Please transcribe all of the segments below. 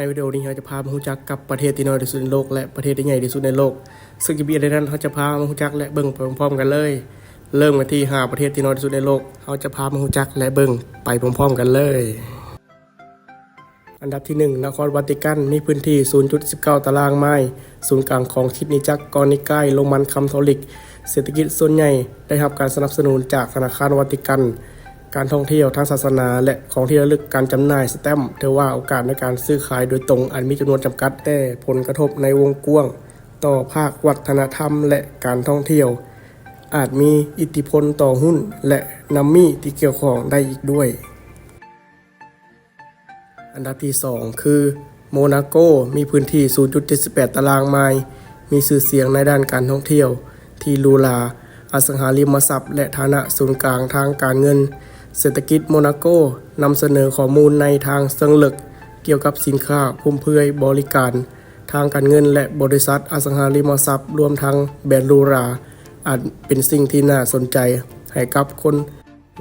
ในวิดีโอนี้เราจะพามารู้จักกับประเทศที่น้อยที่สุดในโลกและประเทศที่ใหญ่ที่สุดในโลกซึ่งจะมีอะไรนั้นเราจะพามารู้จักและเบิ่งไปพร้อมๆกันเลยเริ่มกันที่5ประเทศที่น้อยที่สุดในโลกเราจะพามารู้จักและเบิ่งไปพร้อมๆกันเลยอันดับที่1นครวาติกันมีพื้นที่ 0.19 ตารางไมล์ศูนย์กลางของคริสตจักรกอนิกายโรมันคาทอลิกเศรษฐกิจส่วนใหญ่ได้รับการสนับสนุนจากธนาคารวาติกันการท่องเที่ยวทางศาสนาและของที่ระลึกการจำหน่ายสแตมป์ถือว่าโอกาสในการซื้อขายโดยตรงอาจมีจำนวนจำกัดแต่ผลกระทบในวงกว้างต่อภาควัฒนธรรมและการท่องเที่ยวอาจมีอิทธิพลต่อหุ้นและนัมมี่ที่เกี่ยวข้องได้อีกด้วยอันดับที่2คือโมนาโกมีพื้นที่ 0.78 ตารางไมล์มีชื่อเสียงในด้านการท่องเที่ยวที่หรูหราอสังหาริมทรัพย์และฐานะศูนย์กลางทางการเงินเศรษฐกิจโมนาโกนำเสนอข้อมูลในทางเชิงลึกเกี่ยวกับสินค้าฟุ่มเฟือยบริการทางการเงินและบริษัทอสังหาริมทรัพย์รวมทั้งแบรนด์หรูหราอาจเป็นสิ่งที่น่าสนใจให้กับคน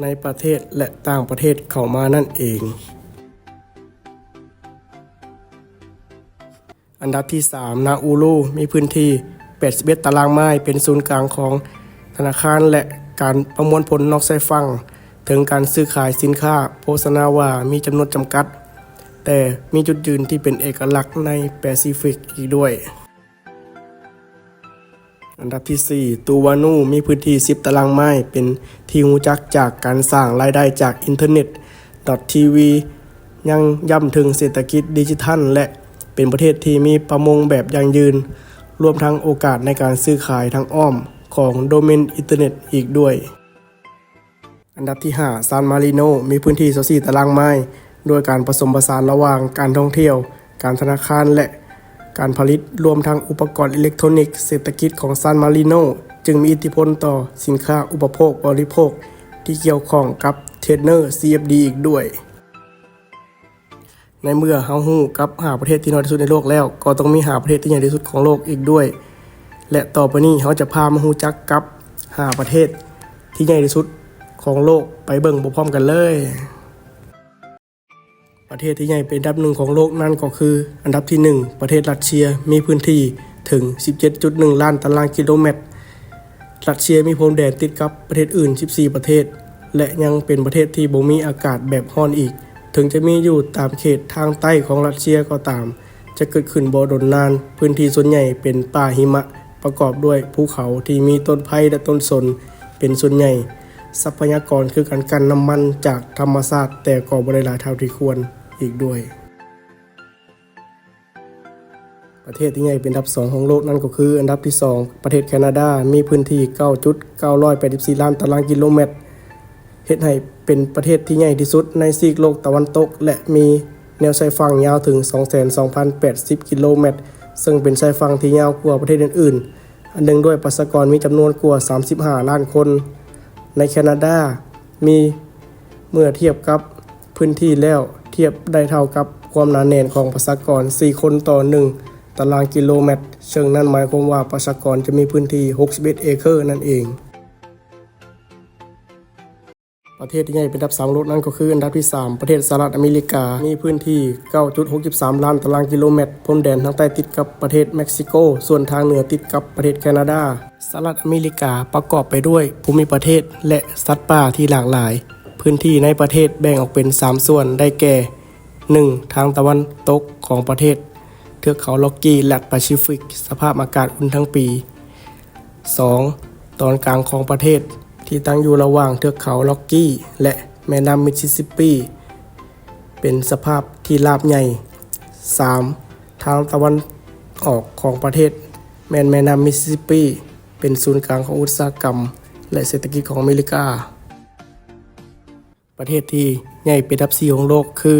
ในประเทศและต่างประเทศเข้ามานั่นเองอันดับที่3นาอูรูมีพื้นที่81ตารางไมล์เป็นศูนย์กลางของธนาคารและการประมวลผลนอกชายฝั่งถึงการซื้อขายสินค้าโฆษณาว่ามีจำนวนจำกัดแต่มีจุดยืนที่เป็นเอกลักษณ์ในแปซิฟิกอีกด้วยอันดับที่4ตูวานูมีพื้นที่10ตารางไมล์เป็นที่รู้จักจากการสร้างรายได้จากอินเทอร์เน็ต .tv ยังย้ำถึงเศรษฐกิจดิจิทัลและเป็นประเทศที่มีประมงแบบยั่งยืนรวมทั้งโอกาสในการซื้อขายทางอ้อมของโดเมนอินเทอร์เน็ตอีกด้วยอันดับที่5ซานมาริโนมีพื้นที่24ตารางไมล์โดยการผสมผสานระหว่างการท่องเที่ยวการธนาคารและการผลิตรวมทั้งอุปกรณ์อิเล็กทรอนิกส์เศรษฐกิจของซานมาริโนจึงมีอิทธิพลต่อสินค้าอุปโภคบริโภคที่เกี่ยวข้องกับเทรนเนอร์ CFD อีกด้วยในเมื่อเฮาฮู้กับ5ประเทศที่น้อยที่สุดในโลกแล้วก็ต้องมี5ประเทศที่ใหญ่ที่สุดของโลกอีกด้วยและต่อไปนี้เขาจะพามาฮู้จักกับ5ประเทศที่ใหญ่ที่สุดของโลกไปเบิ่งพร้อมๆกันเลยประเทศที่ใหญ่เป็นอันดับ1ของโลกนั่นก็คืออันดับที่1ประเทศรัสเซียมีพื้นที่ถึง 17.1 ล้านตารางกิโลเมตรรัสเซียมีพรมแดนติดกับประเทศอื่น14ประเทศและยังเป็นประเทศที่บ่มีอากาศแบบร้อนอีกถึงจะมีอยู่ตามเขตทางใต้ของรัสเซียก็ตามจะเกิดขึ้นบ่ดนนานพื้นที่ส่วนใหญ่เป็นป่าหิมะประกอบด้วยภูเขาที่มีต้นไผ่และต้นสนเป็นส่วนใหญ่ทรัพยากรคือการกันน้ำมันจากธรรมชาติแต่ก็บ่ได้หลายเท่าที่ควรอีกด้วยประเทศที่ใหญ่เป็นอันดับ2ของโลกนั่นก็คืออันดับที่2ประเทศแคนาดามีพื้นที่ 9.984 ล้านตารางกิโลเมตรเฮ็ดให้เป็นประเทศที่ใหญ่ที่สุดในซีกโลกตะวันตกและมีแนวชายฝั่งยาวถึง 22,080 กิโลเมตรซึ่งเป็นชายฝั่งที่ยาวกว่าประเทศอื่นๆอันหนึ่งด้วยประชากรมีจำนวนกว่า35ล้านคนในแคนาดามีเมื่อเทียบกับพื้นที่แล้วเทียบได้เท่ากับความหนาแน่นของประชากร4คนต่อ1ตารางกิโลเมตรซึ่งนั่นหมายความว่าประชากรจะมีพื้นที่61เอเคอร์นั่นเองประเทศที่ใหญ่เป็นอันดับ3ของโลกนั่นก็คืออันดับที่3ประเทศสหรัฐอเมริกามีพื้นที่ 9.63 ล้านตารางกิโลเมตรพรมแดนทางใต้ติดกับประเทศเม็กซิโกส่วนทางเหนือติดกับประเทศแคนาดาสหรัฐอเมริกาประกอบไปด้วยภูมิประเทศและสัตว์ป่าที่หลากหลายพื้นที่ในประเทศแบ่งออกเป็น3ส่วนได้แก่ 1. ทางตะวันตกของประเทศเทือกเขาล็อกกี้และแปซิฟิกสภาพอากาศอุ่นทั้งปี 2. ตอนกลางของประเทศที่ตั้งอยู่ระหว่างเทือกเขาล็อกกี้และแม่น้ำมิสซิสซิปปีเป็นสภาพที่ราบใหญ่ 3. ทางตะวันออกของประเทศแม่น้ำมิสซิสซิปปีเป็นศูนย์กลางของอุตสาหกรรมและเศรษฐกิจของอเมริกาประเทศที่ใหญ่เป็นอันดับ4ของโลกคือ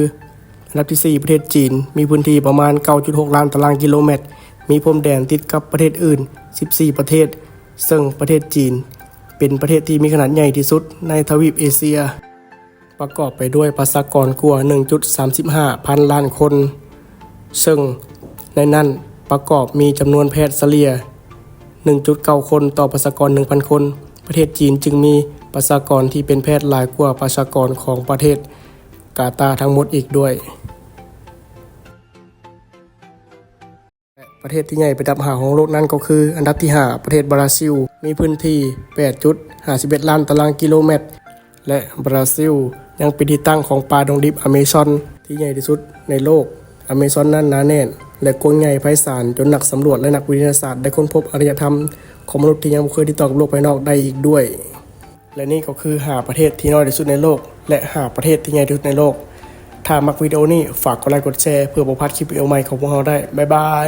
อันดับที่4ประเทศจีนมีพื้นที่ประมาณ 9.6 ล้านตารางกิโลเมตรมีพรมแดนติดกับประเทศอื่น14ประเทศซึ่งประเทศจีนเป็นประเทศที่มีขนาดใหญ่ที่สุดในทวีปเอเชียประกอบไปด้วยประชากรกว่า 1.35 พันล้านคนซึ่งในนั้นประกอบมีจำนวนแพทย์เฉลี่ย 1.9 คนต่อประชากร 1,000 คนประเทศจีนจึงมีประชากรที่เป็นแพทย์หลายกว่าประชากรของประเทศกาตาร์ทั้งหมดอีกด้วย ประเทศที่ใหญ่เป็นอันดับ5ของโลกนั้นก็คืออันดับที่5ประเทศบราซิลมีพื้นที่ 8.51 ล้านตารางกิโลเมตรและบราซิลยังเป็นที่ตั้งของป่าดงดิบอเมซอนที่ใหญ่ที่สุดในโลกอเมซอนนั้นหนาแน่นและกว้างใหญ่ไพศาลจนนักสำรวจและนักวิทยาศาสตร์ได้ค้นพบอารยธรรมของมนุษย์ที่ยังไม่เคยติดต่อกับโลกภายนอกได้อีกด้วยและนี่ก็คือ5ประเทศที่น้อยที่สุดในโลกและ5ประเทศที่ใหญ่ที่สุดในโลกถ้ามักวิดีโอนี้ฝากกดไลค์กดแชร์เพื่อบ่พลาดคลิปวิดีโอใหม่ของพวกเราได้บ๊ายบาย